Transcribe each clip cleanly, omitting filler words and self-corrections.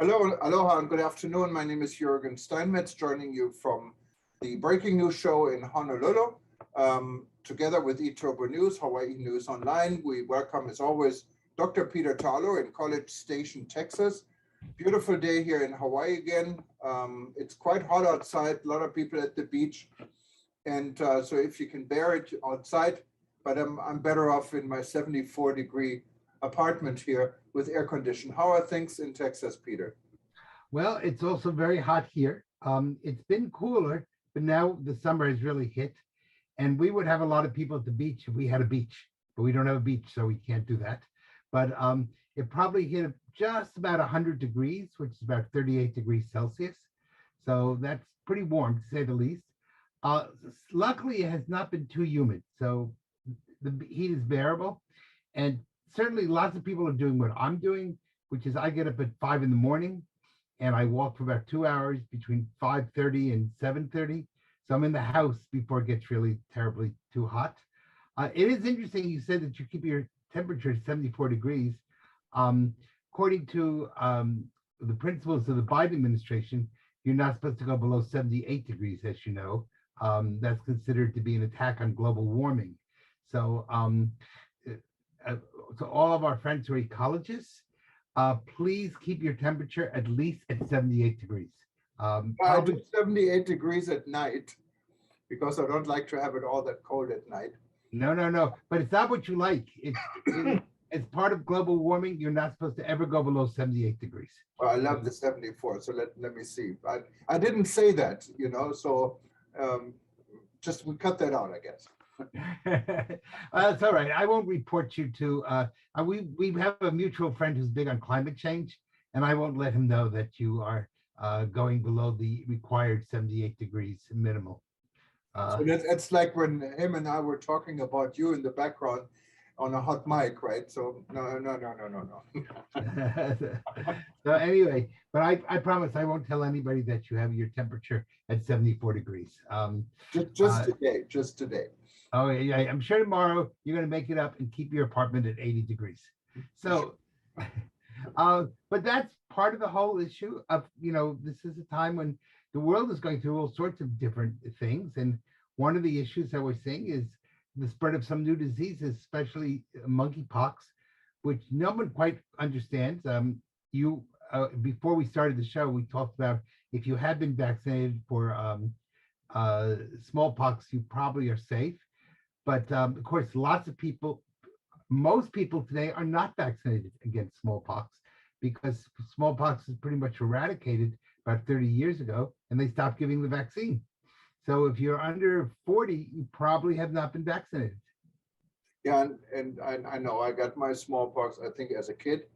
Hello, aloha, and good afternoon. My name is Jürgen Steinmetz, joining you from the Breaking News Show in Honolulu. Together with eTurbo News, Hawaii News Online, we welcome, as always, Dr. Peter Talo in College Station, Texas. Beautiful day here in Hawaii again. It's quite hot outside, a lot of people at the beach. And so if you can bear it outside, but I'm better off in my 74-degree apartment here with air condition. How are things in Texas, Peter? Well, it's also very hot here. It's been cooler, but now the summer has really hit. And we would have a lot of people at the beach if we had a beach, but we don't have a beach, so we can't do that. But it probably hit just about 100 degrees, which is about 38 degrees Celsius. So that's pretty warm, to say the least. Luckily, it has not been too humid, so the heat is bearable. And certainly lots of people are doing what I'm doing, which is I get up at 5 in the morning and I walk for about 2 hours between 5:30 and 7:30. So I'm in the house before it gets really terribly too hot. It is interesting you said that you keep your temperature at 74 degrees. According to the principles of the Biden administration, you're not supposed to go below 78 degrees, as you know. That's considered to be an attack on global warming. So, to all of our friends who are ecologists, please keep your temperature at least at 78 degrees. I do 78 degrees at night because I don't like to have it all that cold at night. No. But it's not what you like. It's part of global warming. You're not supposed to ever go below 78 degrees. Well, I love the 74, so let me see. I didn't say that, so just we cut that out, I guess. That's all right. I won't report you to. We have a mutual friend who's big on climate change, and I won't let him know that you are going below the required 78 degrees minimal. So that's like when him and I were talking about you in the background on a hot mic, right? So no. So anyway, but I promise I won't tell anybody that you have your temperature at 74 degrees. Just today. Oh yeah, I'm sure tomorrow you're going to make it up and keep your apartment at 80 degrees. So, but that's part of the whole issue of, this is a time when the world is going through all sorts of different things. And one of the issues that we're seeing is the spread of some new diseases, especially monkeypox, which no one quite understands. Before we started the show, we talked about if you have been vaccinated for smallpox, you probably are safe. But of course, most people today are not vaccinated against smallpox because smallpox is pretty much eradicated about 30 years ago, and they stopped giving the vaccine. So if you're under 40, you probably have not been vaccinated. Yeah, and I know I got my smallpox, I think, as a kid.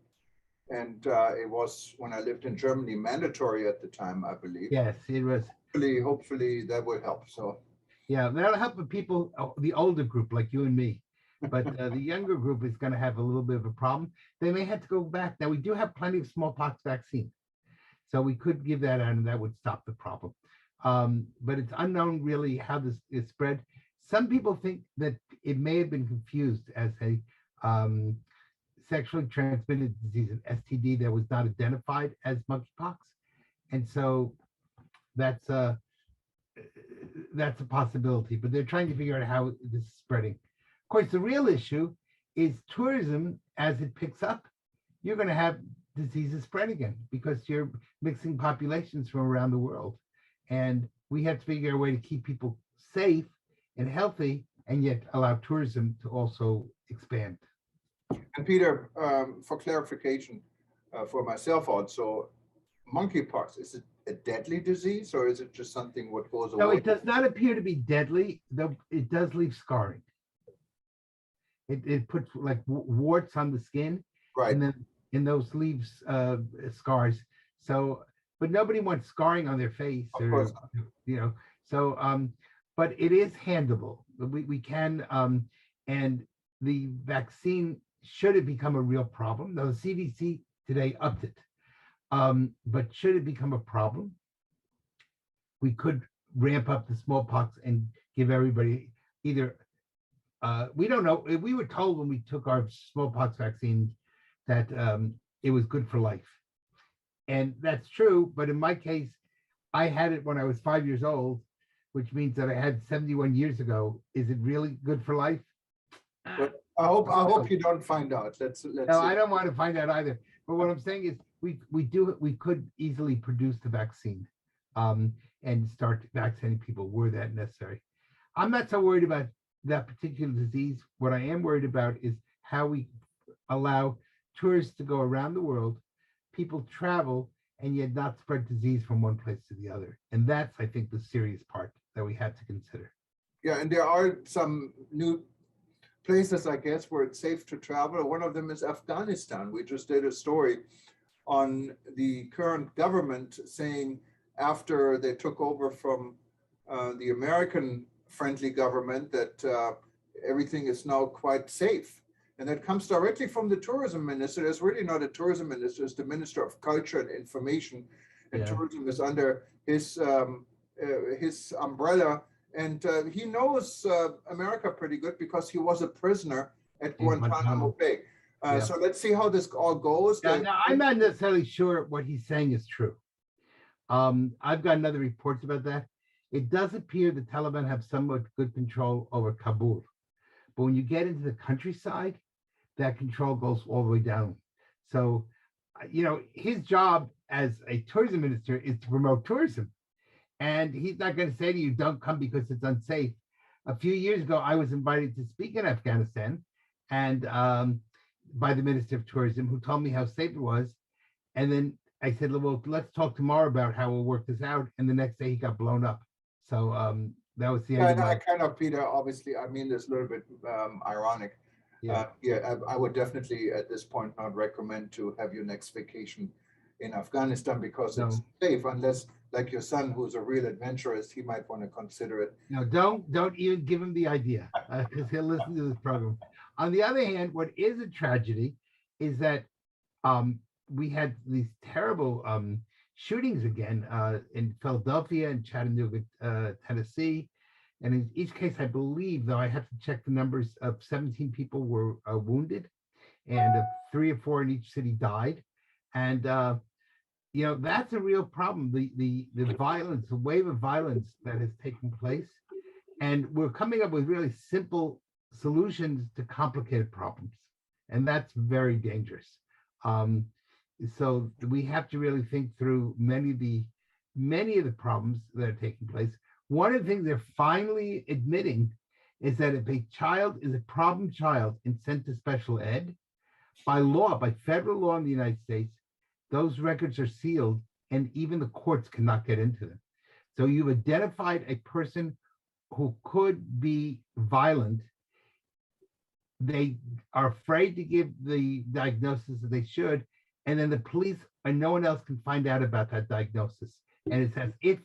And it was, when I lived in Germany, mandatory at the time, I believe. Yes, it was. Hopefully that will help. So yeah, that'll help the people, the older group like you and me. But the younger group is going to have a little bit of a problem. They may have to go back. Now, we do have plenty of smallpox vaccine. So we could give that out and that would stop the problem. But it's unknown really how this is spread. Some people think that it may have been confused as a sexually transmitted disease, an STD that was not identified as monkeypox. And so that's a possibility, but they're trying to figure out how this is spreading. Of course, the real issue is tourism. As it picks up, you're going to have diseases spread again because you're mixing populations from around the world. And we have to figure a way to keep people safe and healthy and yet allow tourism to also expand. And Peter, for clarification, for myself also, monkeypox, is it a deadly disease or is it just something what goes away? No, it does not appear to be deadly, though it does leave scarring. It puts like warts on the skin, right? And then in those leaves scars. So, but nobody wants scarring on their face, or So, but it is handleable. We can, and the vaccine, should it become a real problem, now the CDC today upped it. But should it become a problem, we could ramp up the smallpox and give everybody either, we don't know. We were told when we took our smallpox vaccine that it was good for life. And that's true, but in my case, I had it when I was 5 years old, which means that I had 71 years ago. Is it really good for life? Well, Ah, I so hope you don't find out. Let's no, see. I don't want to find out either. But what I'm saying is we could easily produce the vaccine um, and start vaccinating people were that necessary. I'm not so worried about that particular disease. What I am worried about is how we allow tourists to go around the world, people travel, and yet not spread disease from one place to the other. And that's, I think, the serious part that we have to consider. Yeah, and there are some new places, I guess, where it's safe to travel. One of them is Afghanistan. We just did a story on the current government saying after they took over from the American friendly government that everything is now quite safe. And that comes directly from the tourism minister. There's really not a tourism minister, it's the Minister of Culture and Information. And Yeah. tourism is under his umbrella. And he knows America pretty good because he was a prisoner at In Guantanamo Guantanamo. Bay. Yeah. So let's see how this all goes. Yeah, now, I'm not necessarily sure what he's saying is true. I've got other reports about that. It does appear the Taliban have somewhat good control over Kabul. But when you get into the countryside, that control goes all the way down. So, his job as a tourism minister is to promote tourism. And he's not going to say to you, don't come because it's unsafe. A few years ago, I was invited to speak in Afghanistan and by the Minister of Tourism, who told me how safe it was. And then I said, well, let's talk tomorrow about how we'll work this out. And the next day he got blown up. So that was the end of I my, kind of, Peter, obviously, I mean, this a little bit ironic. yeah. I would definitely at this point not recommend to have your next vacation in Afghanistan because it's No. safe, unless like your son, who's a real adventurist, he might want to consider it. No, don't even give him the idea because he'll listen to this program. On the other hand, what is a tragedy is that we had these terrible shootings again in Philadelphia and Chattanooga, Tennessee. And in each case, I believe, though I have to check the numbers, of 17 people were wounded and 3 or 4 in each city died. And that's a real problem. The violence, the wave of violence that has taken place, and we're coming up with really simple solutions to complicated problems, and that's very dangerous. So we have to really think through many of the problems that are taking place. One of the things they're finally admitting is that if a child is a problem child and sent to special ed, by law, by federal law in the United States, those records are sealed and even the courts cannot get into them. So you've identified a person who could be violent. They are afraid to give the diagnosis that they should, and then the police and no one else can find out about that diagnosis. And it says if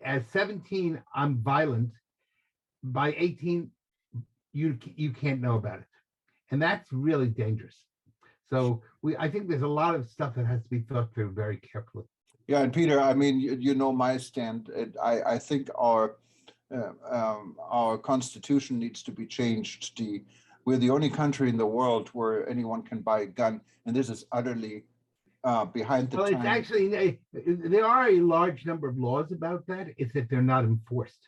at 17 I'm violent, by 18 you can't know about it, and that's really dangerous. So I think there's a lot of stuff that has to be thought through very carefully. Yeah, and Peter, I mean, you know my stand. I think our constitution needs to be changed. We're the only country in the world where anyone can buy a gun, and this is utterly behind the Well, it's times. actually, there are a large number of laws about that. It's that they're not enforced.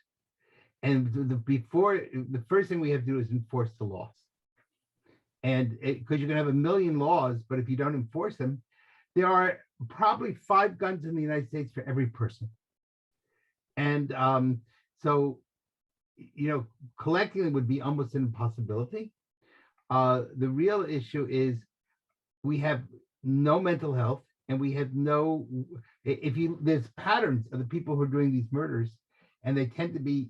And the first thing we have to do is enforce the laws. And because you can have a million laws, but if you don't enforce them, there are probably 5 guns in the United States for every person. And so, collecting them would be almost an impossibility. The real issue is we have no mental health, and we have there's patterns of the people who are doing these murders, and they tend to be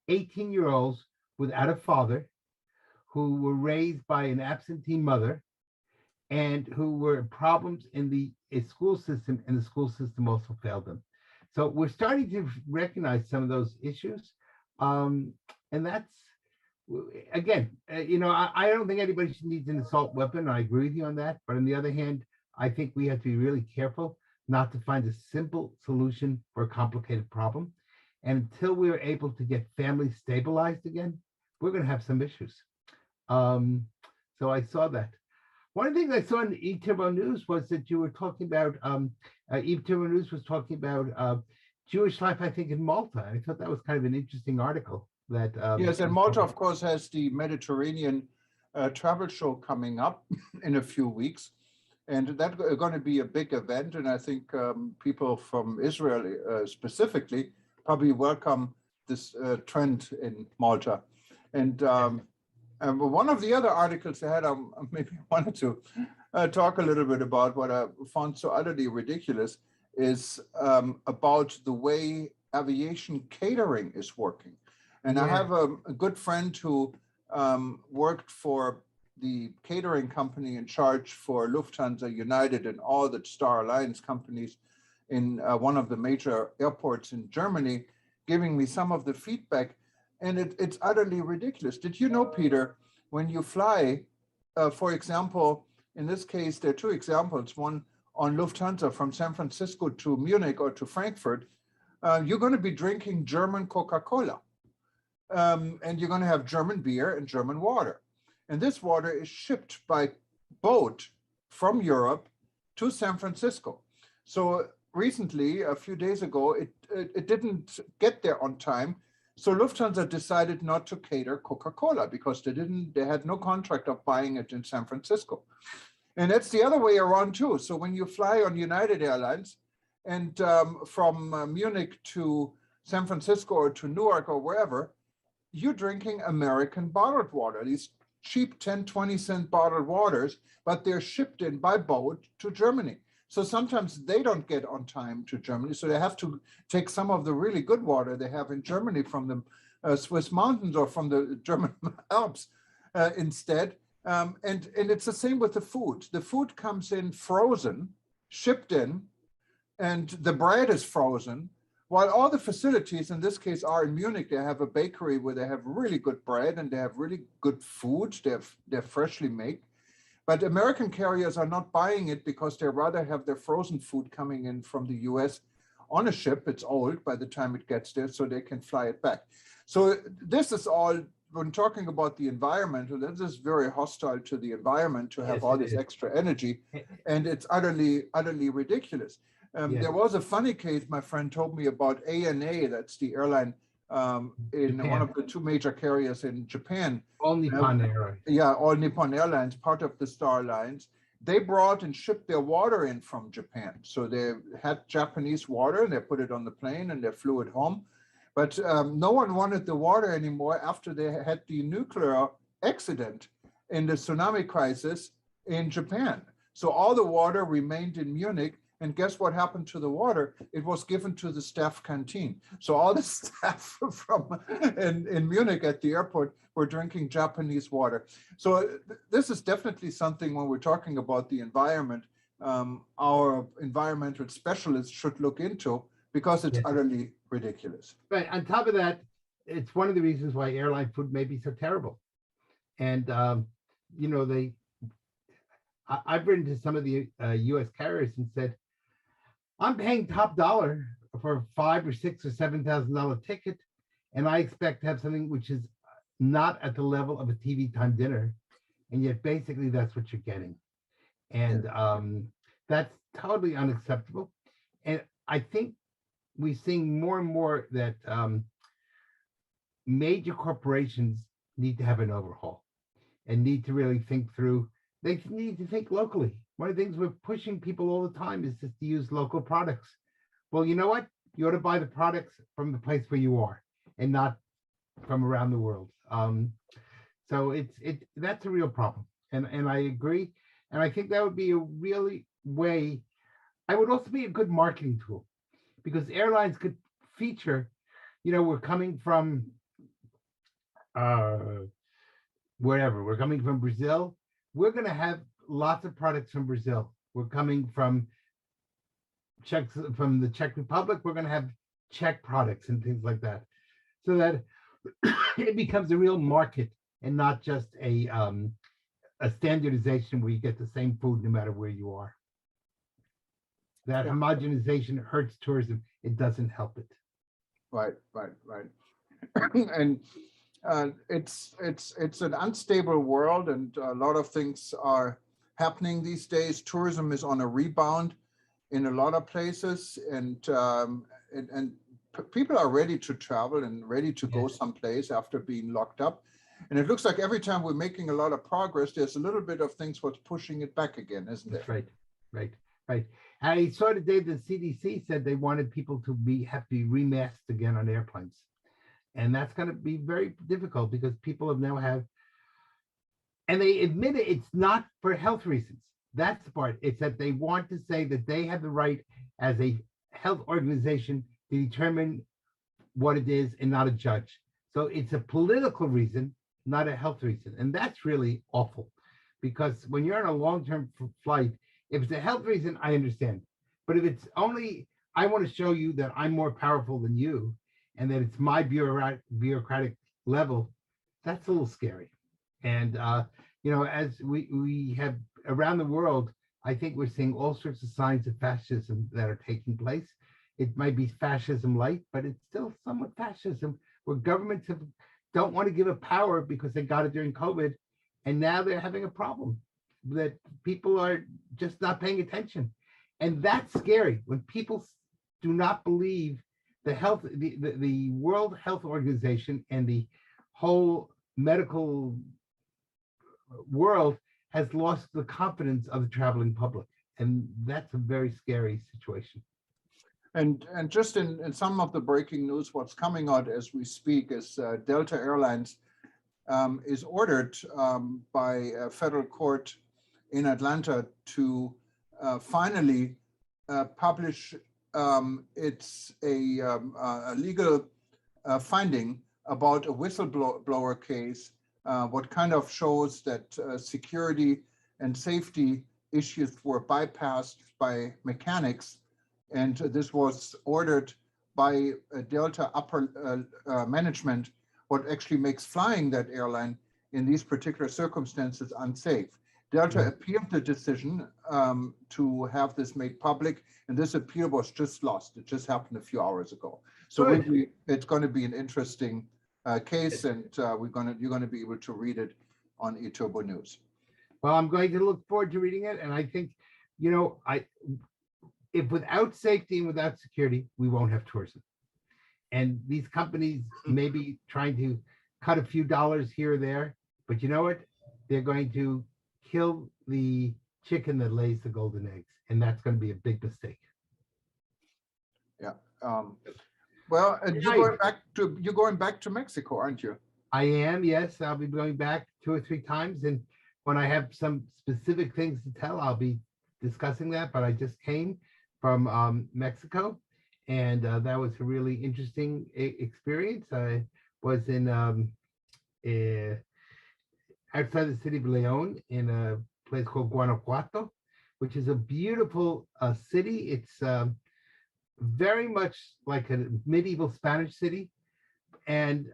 18-year-olds without a father, who were raised by an absentee mother, and who were problems in the school system, and the school system also failed them. So we're starting to recognize some of those issues. And that's, again, I don't think anybody needs an assault weapon. I agree with you on that. But on the other hand, I think we have to be really careful not to find a simple solution for a complicated problem. And until we are able to get families stabilized again, we're going to have some issues. So I saw that. One of the things I saw in eTurbo News was that you were talking about, eTurbo News was talking about Jewish life, I think, in Malta. I thought that was kind of an interesting article that. Yes, and Malta, of course, has the Mediterranean travel show coming up in a few weeks. And that's going to be a big event. And I think people from Israel specifically probably welcome this trend in Malta. And one of the other articles I had, maybe I wanted to talk a little bit about what I found so utterly ridiculous is about the way aviation catering is working. And I have a good friend who worked for the catering company in charge for Lufthansa, United, and all the Star Alliance companies in one of the major airports in Germany, giving me some of the feedback. And it's utterly ridiculous. Did you know, Peter, when you fly, for example, in this case, there are two examples, one on Lufthansa from San Francisco to Munich or to Frankfurt, you're going to be drinking German Coca-Cola. And you're going to have German beer and German water. And this water is shipped by boat from Europe to San Francisco. So recently, a few days ago, it didn't get there on time. So Lufthansa decided not to cater Coca-Cola because they had no contract of buying it in San Francisco. And that's the other way around too. So when you fly on United Airlines and from Munich to San Francisco or to Newark or wherever, you're drinking American bottled water, these cheap 10, 20 cent bottled waters, but they're shipped in by boat to Germany. So sometimes they don't get on time to Germany. So they have to take some of the really good water they have in Germany from the Swiss mountains or from the German Alps instead. And it's the same with the food. The food comes in frozen, shipped in, and the bread is frozen. While all the facilities in this case are in Munich, they have a bakery where they have really good bread and they have really good food. They're freshly made. But American carriers are not buying it because they rather have their frozen food coming in from the US on a ship. It's old by the time it gets there, so they can fly it back. So this is all, when talking about the environment, this is very hostile to the environment to have all this extra energy. And it's utterly ridiculous. There was a funny case my friend told me about ANA, that's the airline in Japan. One of the two major carriers in Japan. All Nippon Airlines. Yeah, All Nippon Airlines, part of the Star Alliance. They brought and shipped their water in from Japan. So they had Japanese water and they put it on the plane and they flew it home. But no one wanted the water anymore after they had the nuclear accident in the tsunami crisis in Japan. So all the water remained in Munich. And guess what happened to the water? It was given to the staff canteen. So all the staff from in Munich at the airport were drinking Japanese water. So this is definitely something when we're talking about the environment, our environmental specialists should look into because it's utterly ridiculous. Right. On top of that, it's one of the reasons why airline food may be so terrible. And, you know, I've written to some of the U.S. carriers and said, I'm paying top dollar for $5,000 or $6,000 or $7,000 ticket, and I expect to have something which is not at the level of a TV time dinner, and yet basically that's what you're getting, and that's totally unacceptable. And I think we're seeing more and more that major corporations need to have an overhaul and need to really think through. They need to think locally. One of the things we're pushing people all the time is just to use local products. Well, you know what? You ought to buy the products from the place where you are and not from around the world. So that's a real problem. And I agree. And I think that would be a really way. I would also be a good marketing tool because airlines could feature, you know, we're coming from wherever. We're coming from Brazil. We're going to have lots of products from Brazil. We're coming from the Czech Republic. We're going to have Czech products and things like that, so that it becomes a real market and not just a standardization where you get the same food no matter where you are. That homogenization hurts tourism. It doesn't help it. Right. And it's an unstable world, and a lot of things are happening these days. Tourism is on a rebound in a lot of places, and people are ready to travel and ready to go Yes. someplace after being locked up. And it looks like every time we're making a lot of progress, there's a little bit of things what's pushing it back again, isn't That's it? right, right, right. I saw today the CDC said they wanted people to have to be remasked again on airplanes. And that's going to be very difficult because people have now have, and they admit it, it's not for health reasons. That's the part. It's that they want to say that they have the right as a health organization to determine what it is and not a judge. So it's a political reason, not a health reason. And that's really awful because when you're on a long-term flight, if it's a health reason, I understand. But if it's only, I want to show you that I'm more powerful than you and that it's my bureaucratic level, that's a little scary. And, as we have around the world, I think we're seeing all sorts of signs of fascism that are taking place. It might be fascism light, but it's still somewhat fascism where governments don't want to give up power because they got it during COVID. And now they're having a problem that people are just not paying attention. And that's scary when people do not believe the World Health Organization and the whole medical world has lost the confidence of the traveling public. And that's a very scary situation. And just in some of the breaking news, what's coming out as we speak is Delta Airlines is ordered by a federal court in Atlanta to finally publish its a legal finding about a whistleblower case, what kind of shows that security and safety issues were bypassed by mechanics. And this was ordered by Delta upper management, what actually makes flying that airline in these particular circumstances unsafe. Delta appealed the decision to have this made public, and this appeal was just lost. It just happened a few hours ago. So it's going to be an interesting case, and you're going to be able to read it on eTurbo News. Well, I'm going to look forward to reading it, and I think, if without safety and without security, we won't have tourism. And these companies may be trying to cut a few dollars here or there, but you know what? They're going to kill the chicken that lays the golden eggs, and that's going to be a big mistake. Yeah. Well, you're going back to Mexico, aren't you? I am. Yes, I'll be going back 2 or 3 times, and when I have some specific things to tell, I'll be discussing that. But I just came from Mexico, and that was a really interesting experience. I was in outside the city of Leon in a place called Guanajuato, which is a beautiful city. It's very much like a medieval Spanish city. And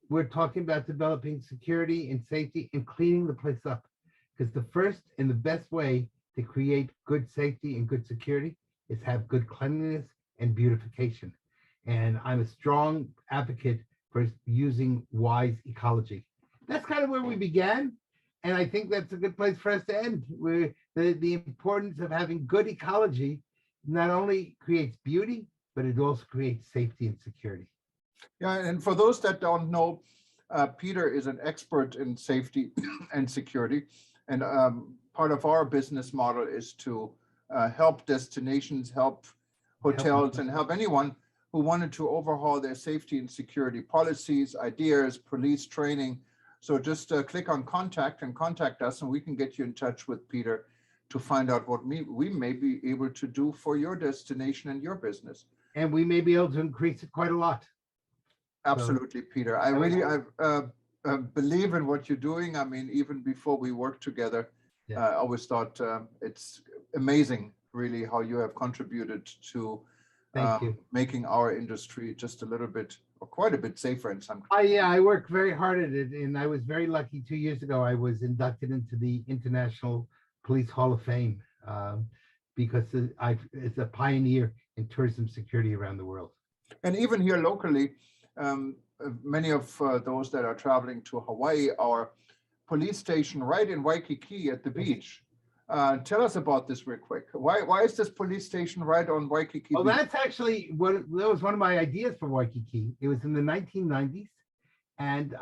we're talking about developing security and safety and cleaning the place up. Because the first and the best way to create good safety and good security is have good cleanliness and beautification. And I'm a strong advocate for using wise ecology. That's kind of where we began. And I think that's a good place for us to end, where the importance of having good ecology not only creates beauty, but it also creates safety and security. Yeah, and for those that don't know, Peter is an expert in safety and security. And part of our business model is to help destinations, help hotels, and help anyone who wanted to overhaul their safety and security policies, ideas, police training. So just click on contact and contact us, and we can get you in touch with Peter to find out what we may be able to do for your destination and your business. And we may be able to increase it quite a lot. Absolutely, Peter. I really believe in what you're doing. I mean, even before we worked together, I always thought it's amazing, really, how you have contributed to making our industry just a little bit, or quite a bit safer in some cases. Yeah, I worked very hard at it, and I was very lucky. 2 years ago, I was inducted into the International Police Hall of Fame because it's a pioneer in tourism security around the world. And even here locally, many of those that are traveling to Hawaii, our police station right in Waikiki at the beach Tell us about this real quick. Why is this police station right on Waikiki Well, Beach? that's actually that was one of my ideas for Waikiki. It was in the 1990s, and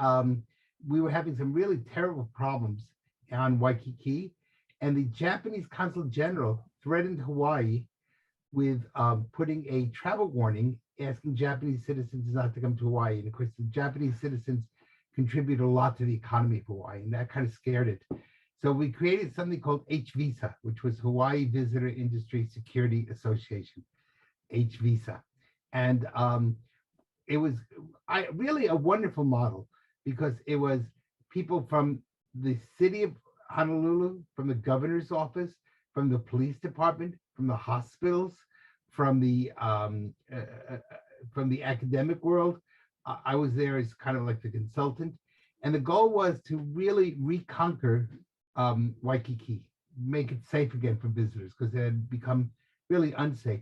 we were having some really terrible problems on Waikiki, and the Japanese Consul General threatened Hawaii with putting a travel warning, asking Japanese citizens not to come to Hawaii. And of course, the Japanese citizens contribute a lot to the economy of Hawaii, and that kind of scared it. So we created something called HVISA, which was Hawaii Visitor Industry Security Association, HVISA. And it was really a wonderful model, because it was people from the city of Honolulu, from the governor's office, from the police department, from the hospitals, from the academic world. I was there as kind of like the consultant, and the goal was to really reconquer Waikiki, make it safe again for visitors, because it had become really unsafe.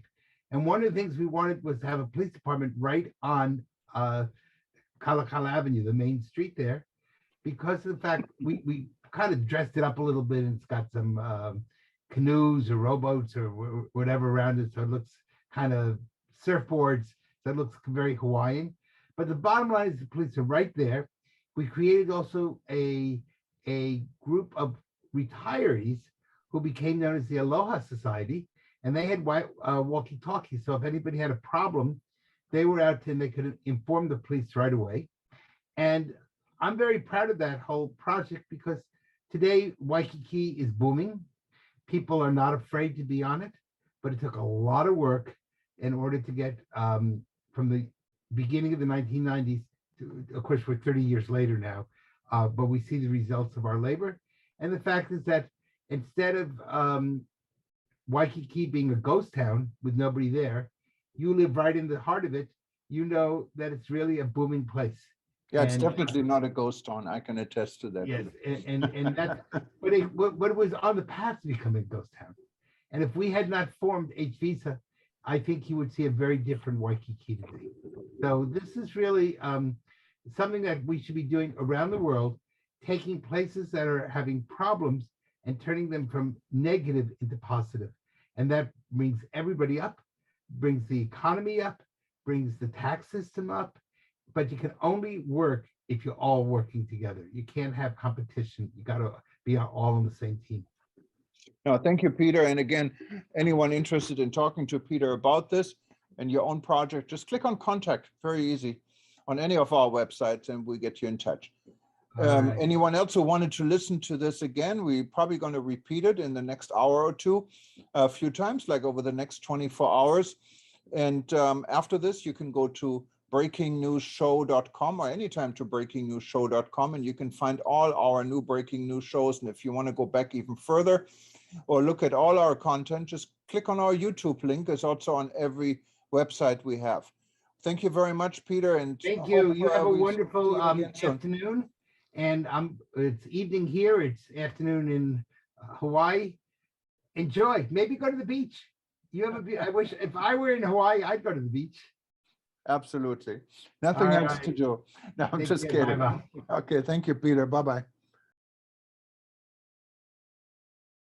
And one of the things we wanted was to have a police department right on Kalakala Avenue, the main street there, because of the fact we kind of dressed it up a little bit, and it's got some canoes or rowboats or whatever around it, so it looks kind of surfboards, so it looks very Hawaiian. But the bottom line is the police are right there. We created also a group of retirees who became known as the Aloha Society, and they had walkie-talkies. So if anybody had a problem, they were out and they could inform the police right away. And I'm very proud of that whole project, because today Waikiki is booming. People are not afraid to be on it, but it took a lot of work in order to get from the beginning of the 1990s to, of course, we're 30 years later now, but we see the results of our labor. And the fact is that instead of Waikiki being a ghost town with nobody there, you live right in the heart of it. You know that it's really a booming place. Yeah, it's And, definitely not a ghost town. I can attest to that. yes, and that's but it was on the path to becoming a ghost town. And if we had not formed HVISA, I think you would see a very different Waikiki today. So this is really something that we should be doing around the world, taking places that are having problems and turning them from negative into positive. And that brings everybody up, brings the economy up, brings the tax system up. But you can only work if you're all working together. You can't have competition. You got to be all on the same team. No, thank you, Peter. And again, anyone interested in talking to Peter about this and your own project, just click on contact, very easy, on any of our websites, and we get you in touch. Right. Anyone else who wanted to listen to this again, we're probably going to repeat it in the next hour or two, a few times, like over the next 24 hours. And after this, you can go to breakingnewsshow.com or anytime to breakingnewsshow.com, and you can find all our new breaking news shows. And if you want to go back even further or look at all our content, just click on our YouTube link. It's also on every website we have. Thank you very much, Peter. And Thank you. You have a we wonderful see you again soon. afternoon. And it's evening here. It's afternoon in Hawaii. Enjoy. Maybe go to the beach. You have I wish if I were in Hawaii, I'd go to the beach. Absolutely. Nothing All else right. to do. No, I'm Take just care. kidding. Bye-bye. Okay, thank you, Peter. Bye-bye.